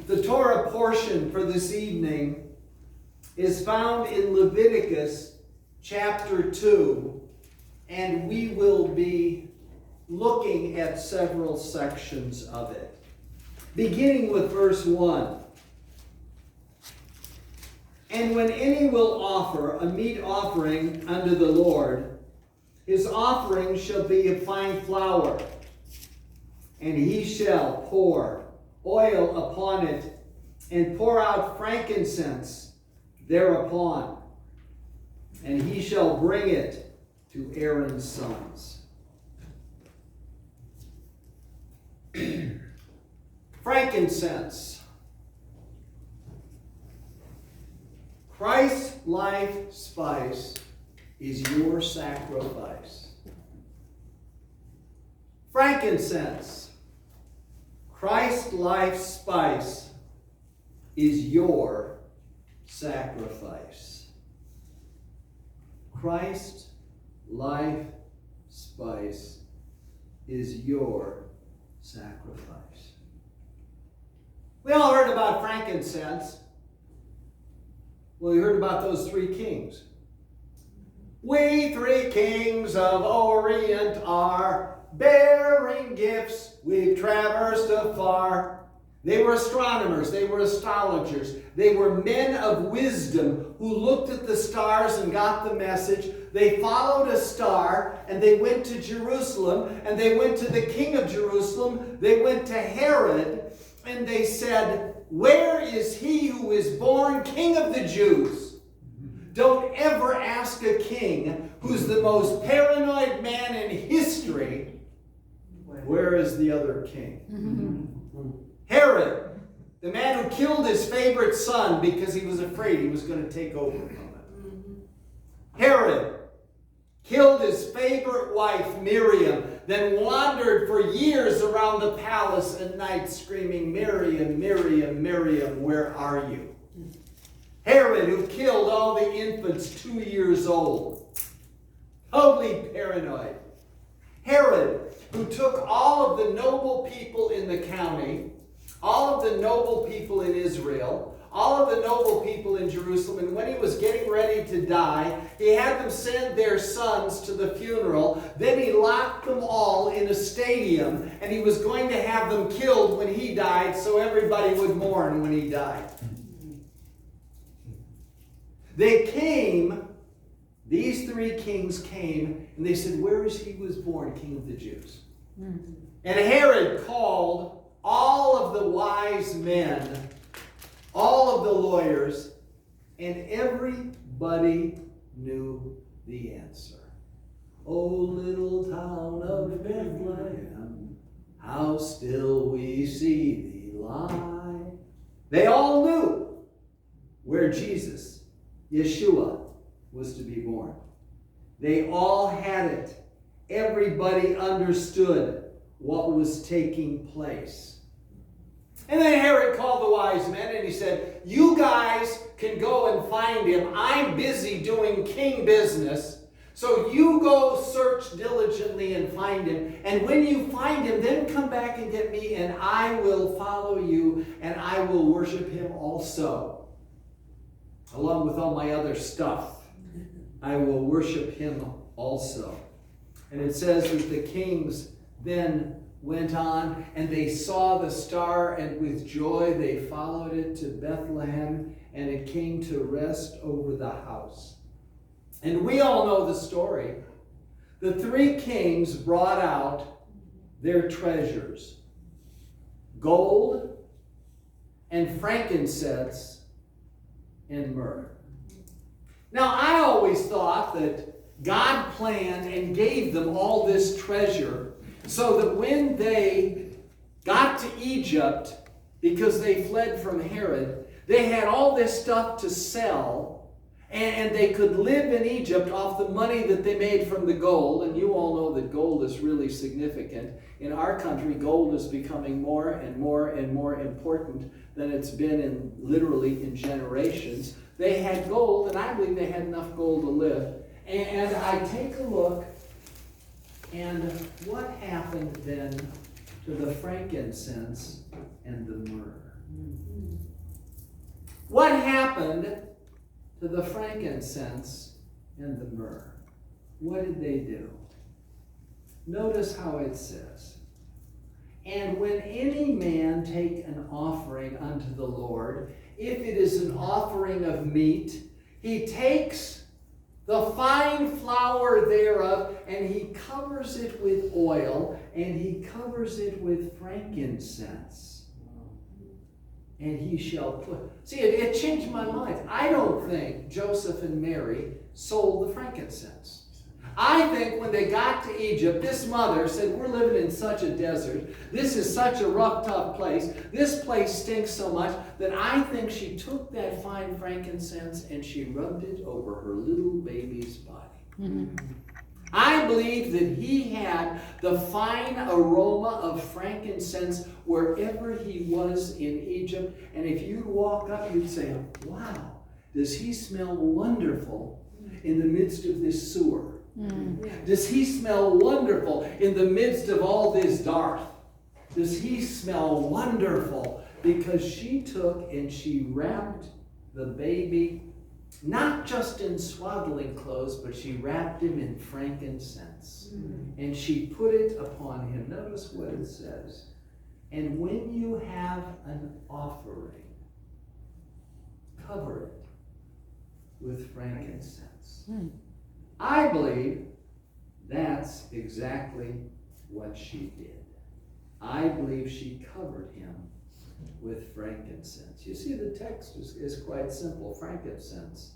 The Torah portion for this evening is found in Leviticus chapter 2, and we will be looking at several sections of it. Beginning with verse 1. And when any will offer a meat offering unto the Lord, his offering shall be of fine flour, and he shall pour oil upon it, and pour out frankincense thereupon. And he shall bring it to Aaron's sons. Frankincense. Christ's life spice is your sacrifice. Frankincense. Christ's life spice is your sacrifice. Christ's life spice is your sacrifice. We all heard about frankincense. Well, we heard about those three kings. We three kings of Orient are, bearing gifts we've traversed afar. They were astronomers, they were astrologers, they were men of wisdom who looked at the stars and got the message. They followed a star and they went to Jerusalem, and they went to the king of Jerusalem. They went to Herod and they said, "Where is he who is born King of the Jews?" Don't ever ask a king who's the most paranoid man in history, where is the other king? Herod, the man who killed his favorite son because he was afraid he was going to take over from him. Herod killed his favorite wife, Miriam, then wandered for years around the palace at night screaming, "Miriam, Miriam, Miriam, where are you?" Herod, who killed all the infants 2 years old. Totally paranoid. Herod, who took all of the noble people in the county, all of the noble people in Israel, all of the noble people in Jerusalem, and when he was getting ready to die, he had them send their sons to the funeral. Then he locked them all in a stadium, and he was going to have them killed when he died so everybody would mourn when he died. They came, these three kings came, and they said, "Where is he who was born King of the Jews?" And Herod called all of the wise men, all of the lawyers, and everybody knew the answer. "O little town of Bethlehem, how still we see thee lie." They all knew where Jesus, Yeshua, was to be born. They all had it. Everybody understood what was taking place. And then Herod called the wise men and he said, "You guys can go and find him. I'm busy doing king business. So you go search diligently and find him. And when you find him, then come back and get me, and I will follow you, and I will worship him also. Along with all my other stuff, I will worship him also." And it says that the kings then went on, and they saw the star, and with joy they followed it to Bethlehem, and it came to rest over the house. And we all know the story. The three kings brought out their treasures: gold and frankincense and myrrh. Now, I always thought that God planned and gave them all this treasure so that when they got to Egypt, because they fled from Herod, they had all this stuff to sell, and they could live in Egypt off the money that they made from the gold. And you all know that gold is really significant. In our country, gold is becoming more and more and more important than it's been literally in generations. They had gold, and I believe they had enough gold to live. And I take a look, and what happened then to the frankincense and the myrrh? What happened to the frankincense and the myrrh? What did they do? Notice how it says, "And when any man take an offering unto the Lord, if it is an offering of meat, he takes the fine flour thereof, and he covers it with oil, and he covers it with frankincense. And he shall put..." See, it changed my mind. I don't think Joseph and Mary sold the frankincense. I think when they got to Egypt, this mother said, "We're living in such a desert. This is such a rough, tough place. This place stinks so much," that I think she took that fine frankincense and she rubbed it over her little baby's body. I believe that he had the fine aroma of frankincense wherever he was in Egypt. And if you walk up, you'd say, "Wow, does he smell wonderful in the midst of this sewer? Does he smell wonderful in the midst of all this dark? Does he smell wonderful?" Because she took and she wrapped the baby, not just in swaddling clothes, but she wrapped him in frankincense. And she put it upon him. Notice what it says. "And when you have an offering, cover it with frankincense." I believe that's exactly what she did. I believe she covered him with frankincense. You see, the text is quite simple. Frankincense,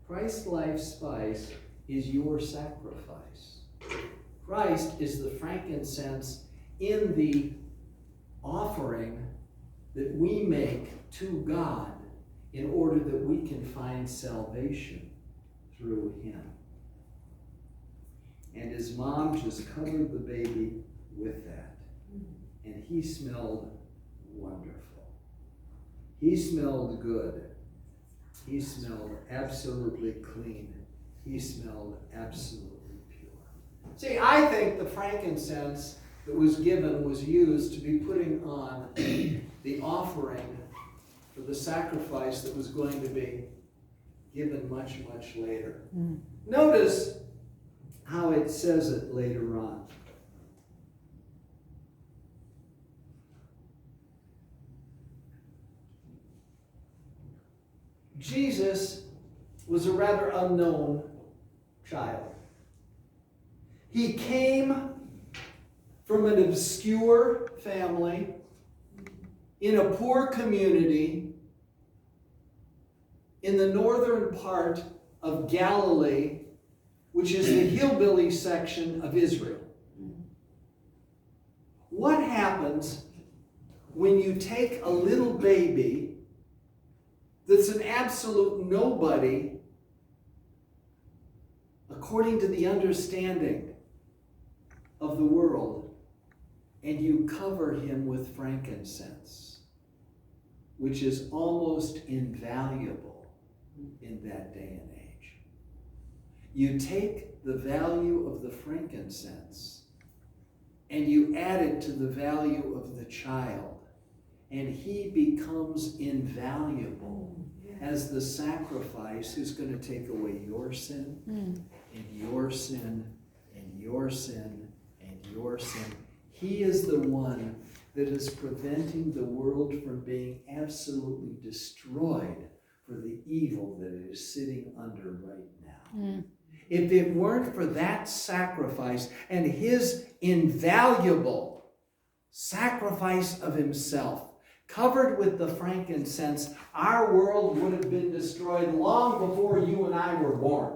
Christ's life spice, is your sacrifice. Christ is the frankincense in the offering that we make to God in order that we can find salvation through him. And his mom just covered the baby with that. And he smelled wonderful. He smelled good. He smelled absolutely clean. He smelled absolutely pure. See, I think the frankincense that was given was used to be putting on the offering for the sacrifice that was going to be given much, much later. Notice how it says it later on. Jesus was a rather unknown child. He came from an obscure family in a poor community in the northern part of Galilee, which is the hillbilly section of Israel. What happens when you take a little baby that's an absolute nobody according to the understanding of the world, and you cover him with frankincense, which is almost invaluable in that day and age? You take the value of the frankincense and you add it to the value of the child, and he becomes invaluable as the sacrifice who's going to take away your sin and your sin and your sin and your sin. He is the one that is preventing the world from being absolutely destroyed for the evil that it is sitting under right now. If it weren't for that sacrifice and his invaluable sacrifice of himself, covered with the frankincense, our world would have been destroyed long before you and I were born.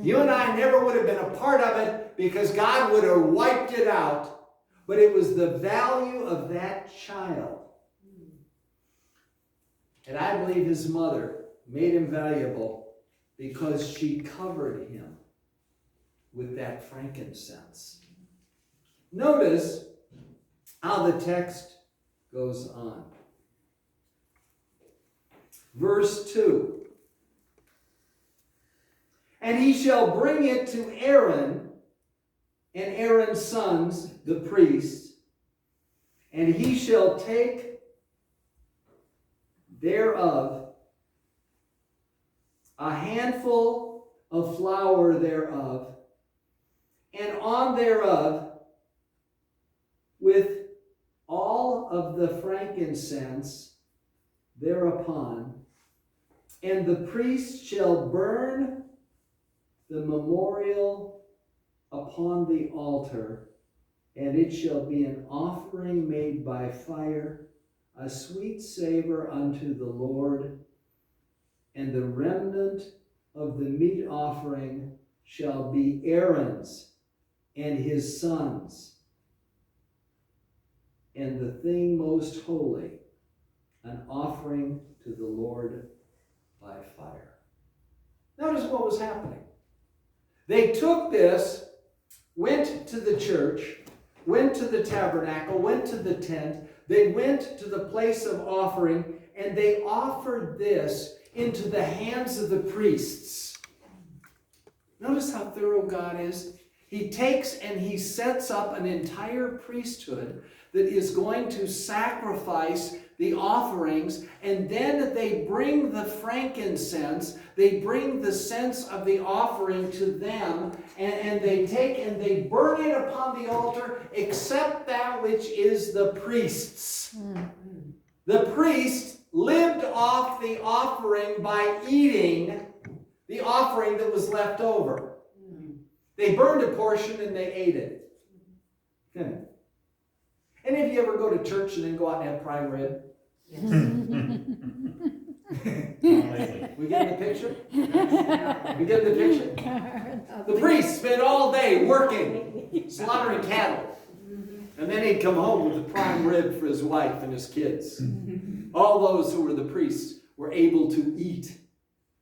You and I never would have been a part of it because God would have wiped it out. But it was the value of that child. And I believe his mother made him valuable because she covered him with that frankincense. Notice how the text goes on. Verse 2. "And he shall bring it to Aaron and Aaron's sons, the priests, and he shall take thereof, a handful of flour thereof, and on thereof with all of the frankincense thereupon, and the priest shall burn the memorial upon the altar, and it shall be an offering made by fire, a sweet savor unto the Lord. And the remnant of the meat offering shall be Aaron's and his sons, and the thing most holy, an offering to the Lord by fire. Notice what was happening. They took this, went to the church, went to the tabernacle, went to the tent, they went to the place of offering, and they offered this into the hands of the priests. Notice how thorough God is. He takes and he sets up an entire priesthood that is going to sacrifice the offerings, and then they bring the frankincense, they bring the sense of the offering to them, and they take and they burn it upon the altar, except that which is the priest's. The priest lived off the offering by eating the offering that was left over. They burned a portion and they ate it. Any of you ever go to church and then go out and have prime rib? Yes. We get in the picture? We get in the picture? The priest spent all day working, slaughtering cattle. And then he'd come home with a prime rib for his wife and his kids. All those who were the priests were able to eat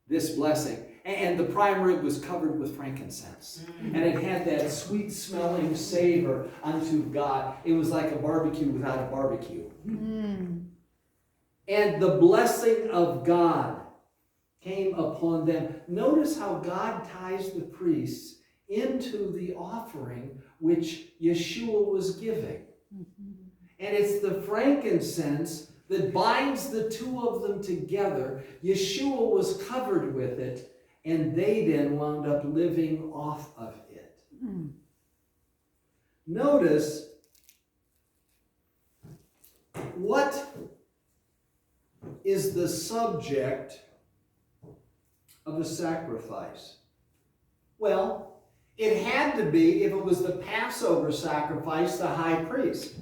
this blessing. And the prime rib was covered with frankincense. And it had that sweet smelling savor unto God. It was like a barbecue without a barbecue. And the blessing of God came upon them. Notice how God ties the priests into the offering which Yeshua was giving. And it's the frankincense that binds the two of them together. Yeshua was covered with it, and they then wound up living off of it. Notice what is the subject of a sacrifice. Well, it had to be, if it was the Passover sacrifice, the high priest.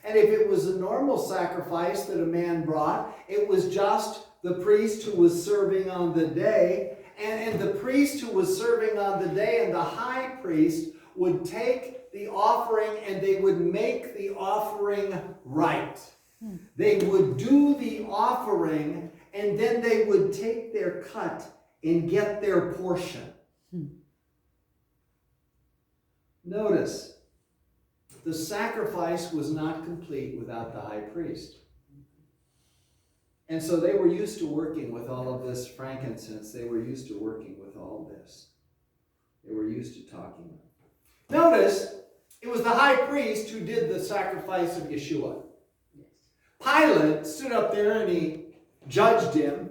And if it was a normal sacrifice that a man brought, it was just the priest who was serving on the day. And the priest who was serving on the day and the high priest would take the offering and they would make the offering right. They would do the offering and then they would take their cut and get their portion. Notice, the sacrifice was not complete without the high priest. And so they were used to working with all of this frankincense. They were used to working with all this. They were used to talking. Notice, it was the high priest who did the sacrifice of Yeshua. Pilate stood up there and he judged him.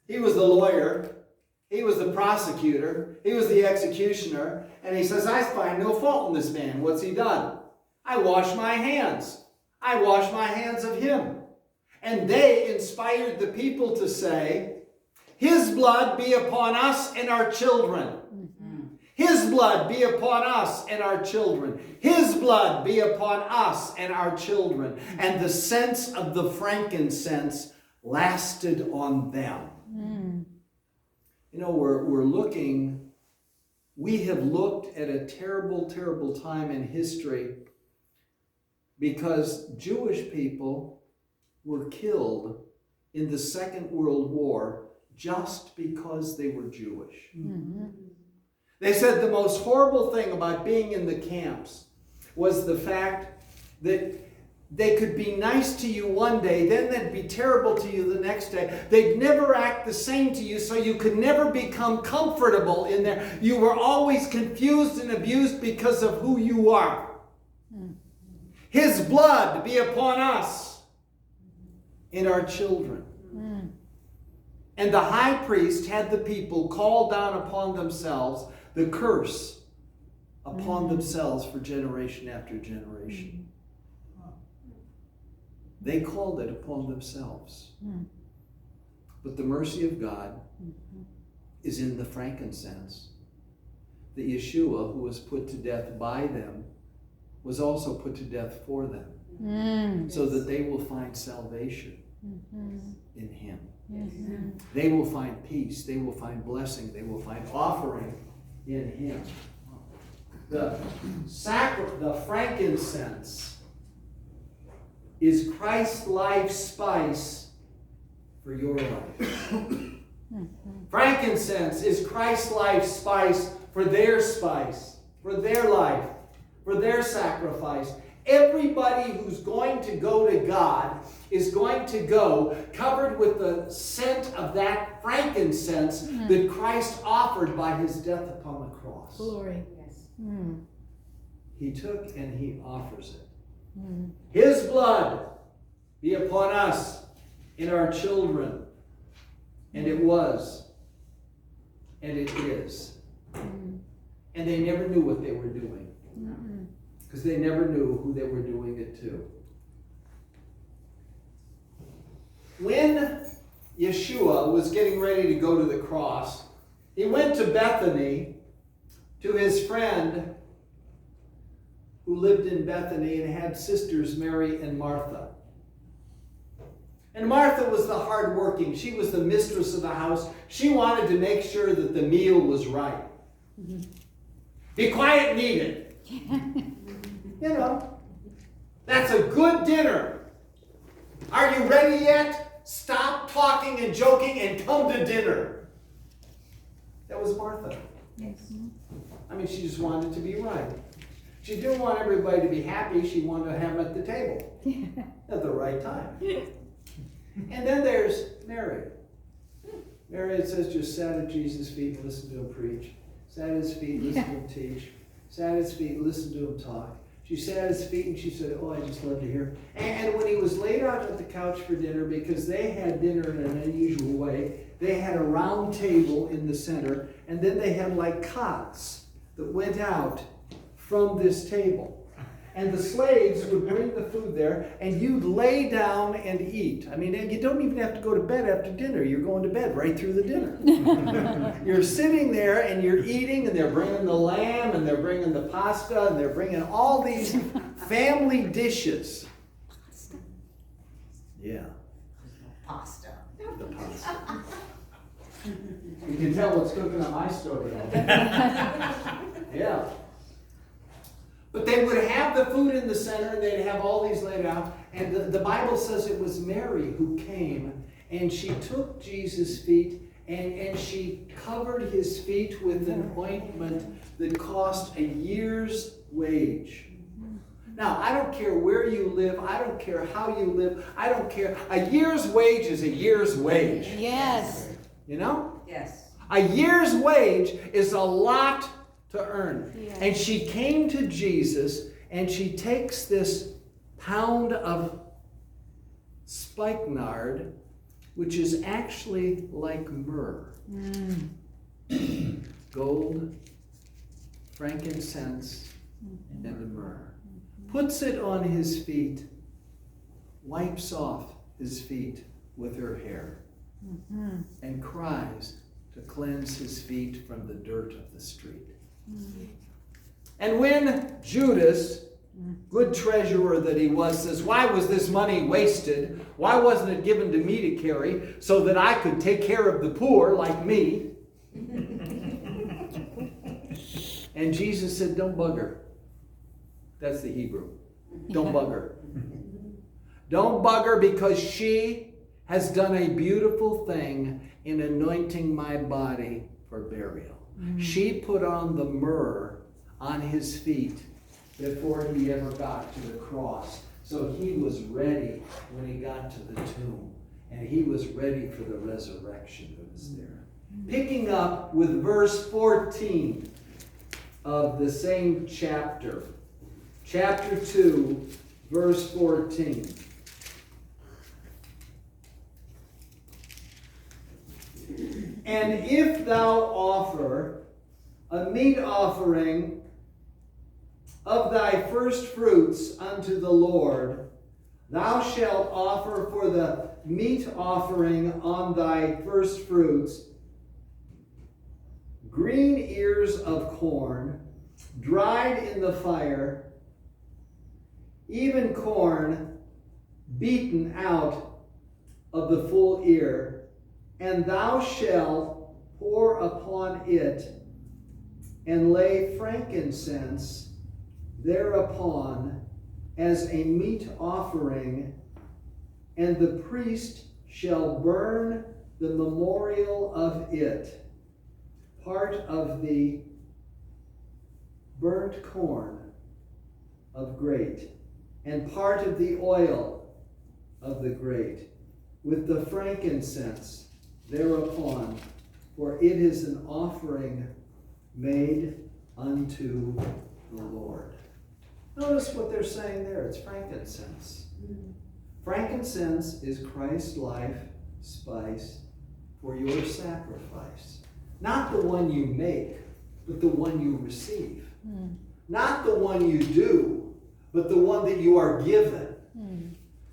He was the lawyer. He was the prosecutor. He was the executioner. And he says, I find no fault in this man. What's he done? I wash my hands. I wash my hands of him. And they inspired the people to say, his blood be upon us and our children. His blood be upon us and our children. His blood be upon us and our children. And the sense of the frankincense lasted on them. You know, we have looked at a terrible, terrible time in history because Jewish people were killed in the Second World War just because they were Jewish. They said the most horrible thing about being in the camps was the fact that they could be nice to you one day, then they'd be terrible to you the next day. They'd never act the same to you, so you could never become comfortable in there. You were always confused and abused because of who you are. His blood be upon us and our children. And the high priest had the people call down upon themselves the curse upon themselves for generation after generation. They called it upon themselves. But the mercy of God is in the frankincense. That Yeshua, who was put to death by them, was also put to death for them, so that they will find salvation in him. They will find peace. They will find blessing. They will find offering in him. The frankincense is Christ's life spice for your life. Frankincense is Christ's life spice for their spice, for their life, for their sacrifice. Everybody who's going to go to God is going to go covered with the scent of that frankincense that Christ offered by his death upon the cross. Glory. He took and he offers it. His blood be upon us and our children. And it was. And it is. And they never knew what they were doing. Because they never knew who they were doing it to. When Yeshua was getting ready to go to the cross, he went to Bethany to his friend who lived in Bethany and had sisters Mary and Martha. And Martha was the hardworking. She was the mistress of the house. She wanted to make sure that the meal was right. Be quiet and eat it. You know, that's a good dinner. Are you ready yet? Stop talking and joking and come to dinner. That was Martha. Yes. I mean, she just wanted it to be right. She didn't want everybody to be happy. She wanted to have them at the table at the right time. And then there's Mary. Mary, it says, just sat at Jesus' feet and listened to him preach. Sat at his feet, listened to him teach. Sat at his feet, listened to him talk. She sat at his feet and she said, oh, I just love to hear. And when he was laid out at the couch for dinner, because they had dinner in an unusual way, they had a round table in the center, and then they had like cots that went out from this table. And the slaves would bring the food there, and you'd lay down and eat. I mean, you don't even have to go to bed after dinner. You're going to bed right through the dinner. You're sitting there, and you're eating, and they're bringing the lamb, and they're bringing the pasta, and they're bringing all these family dishes. Yeah. Pasta. The pasta. You can tell what's cooking on my stove. Yeah. But they would have the food in the center, and they'd have all these laid out. And the Bible says it was Mary who came, and she took Jesus' feet, and she covered his feet with an ointment that cost a year's wage. Now, I don't care where you live. I don't care how you live. I don't care. A year's wage is a year's wage. Yes. You know? Yes. A year's wage is a lot to earn. Yes. And she came to Jesus, and she takes this pound of spikenard, which is actually like myrrh. Gold, frankincense, and myrrh. Puts it on his feet, wipes off his feet with her hair, and cries to cleanse his feet from the dirt of the street. And when Judas, good treasurer that he was, says, why was this money wasted? Why wasn't it given to me to carry so that I could take care of the poor like me? And Jesus said, don't bug her. That's the Hebrew. Don't bug her. Don't bug her, because she has done a beautiful thing in anointing my body for burial. She put on the myrrh on his feet before he ever got to the cross. So he was ready when he got to the tomb. And he was ready for the resurrection that was there. Picking up with verse 14 of the same chapter. Chapter 2, verse 14. And if thou offer a meat offering of thy first fruits unto the Lord, thou shalt offer for the meat offering on thy first fruits green ears of corn, dried in the fire, even corn beaten out of the full ear, and thou shalt pour upon it and lay frankincense thereupon as a meat offering, and the priest shall burn the memorial of it, part of the burnt corn of grate, and part of the oil of the grate, with the frankincense thereupon, for it is an offering made unto the Lord. Notice what they're saying there. It's frankincense. Frankincense is Christ's life spice for your sacrifice. Not the one you make, but the one you receive. Not the one you do, but the one that you are given.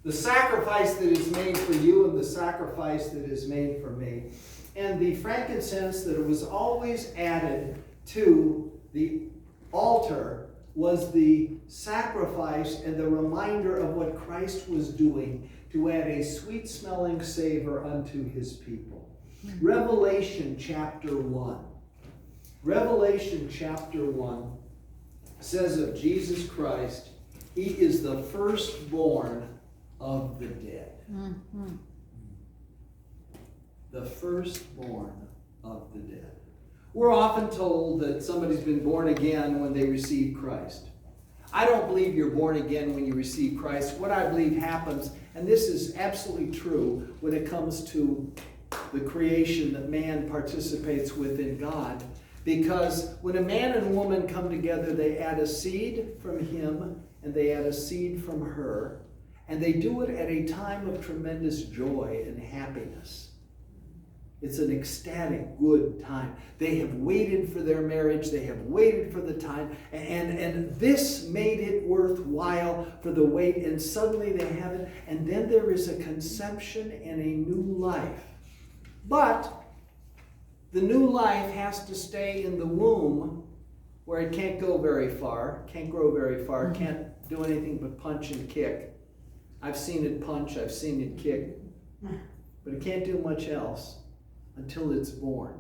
The sacrifice that is made for you and the sacrifice that is made for me. And the frankincense that was always added to the altar was the sacrifice and the reminder of what Christ was doing to add a sweet-smelling savor unto his people. Revelation chapter 1. Revelation chapter 1 says of Jesus Christ, he is the firstborn of the dead. The firstborn of the dead. We're often told that somebody's been born again when they receive Christ. I don't believe you're born again when you receive Christ. What I believe happens, and this is absolutely true when it comes to the creation that man participates with in God, because when a man and woman come together, they add a seed from him and they add a seed from her, and they do it at a time of tremendous joy and happiness. It's an ecstatic, good time. They have waited for their marriage. They have waited for the time. And this made it worthwhile for the wait. And suddenly they have it. And then there is a conception and a new life. But the new life has to stay in the womb where it can't go very far, can't grow very far, can't do anything but punch and kick. I've seen it punch, I've seen it kick. But it can't do much else until it's born.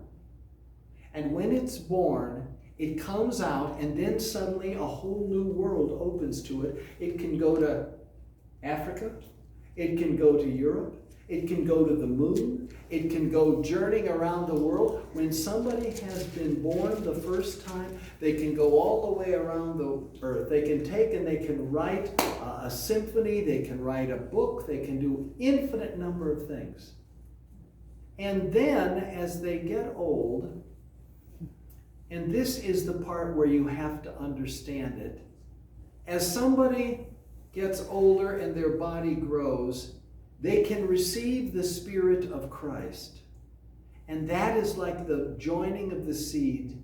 And when it's born, it comes out, and then suddenly a whole new world opens to it. It can go to Africa. It can go to Europe. It can go to the moon. It can go journeying around the world. When somebody has been born the first time, they can go all the way around the earth. They can take and they can write a symphony. They can write a book. They can do infinite number of things. And then, as they get old, and this is the part where you have to understand it, as somebody gets older and their body grows, they can receive the Spirit of Christ. And that is like the joining of the seed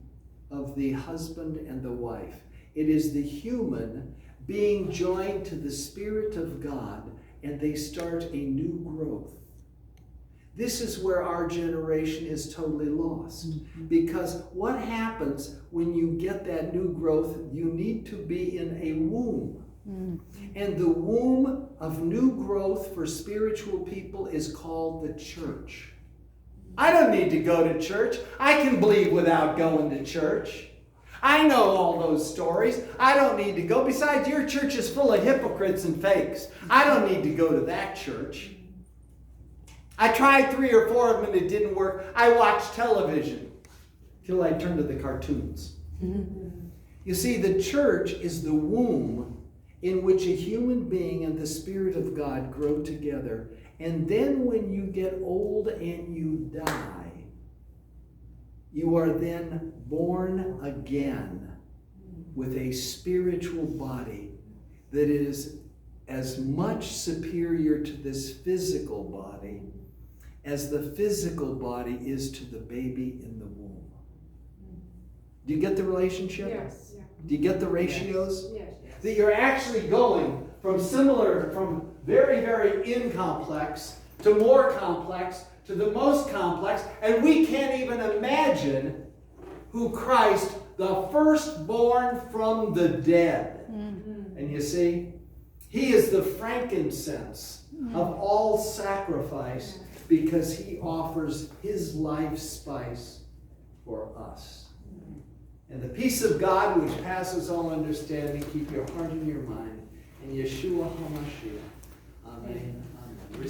of the husband and the wife. It is the human being joined to the Spirit of God, and they start a new growth. This is where our generation is totally lost. Because what happens when you get that new growth? You need to be in a womb. And the womb of new growth for spiritual people is called the church. I don't need to go to church. I can believe without going to church. I know all those stories. I don't need to go. Besides, your church is full of hypocrites and fakes. I don't need to go to that church. I tried 3 or 4 of them and it didn't work. I watched television till I turned to the cartoons. You see, the church is the womb in which a human being and the Spirit of God grow together. And then when you get old and you die, you are then born again with a spiritual body that is as much superior to this physical body as the physical body is to the baby in the womb. Do you get the relationship? Yes. Do you get the ratios? Yes. That you're actually going from very, very incomplex to more complex to the most complex, and we can't even imagine who Christ, the firstborn from the dead. And you see, he is the frankincense of all sacrifice because he offers his life spice for us. And the peace of God, which passes all understanding, keep your heart and your mind in Yeshua HaMashiach. Amen.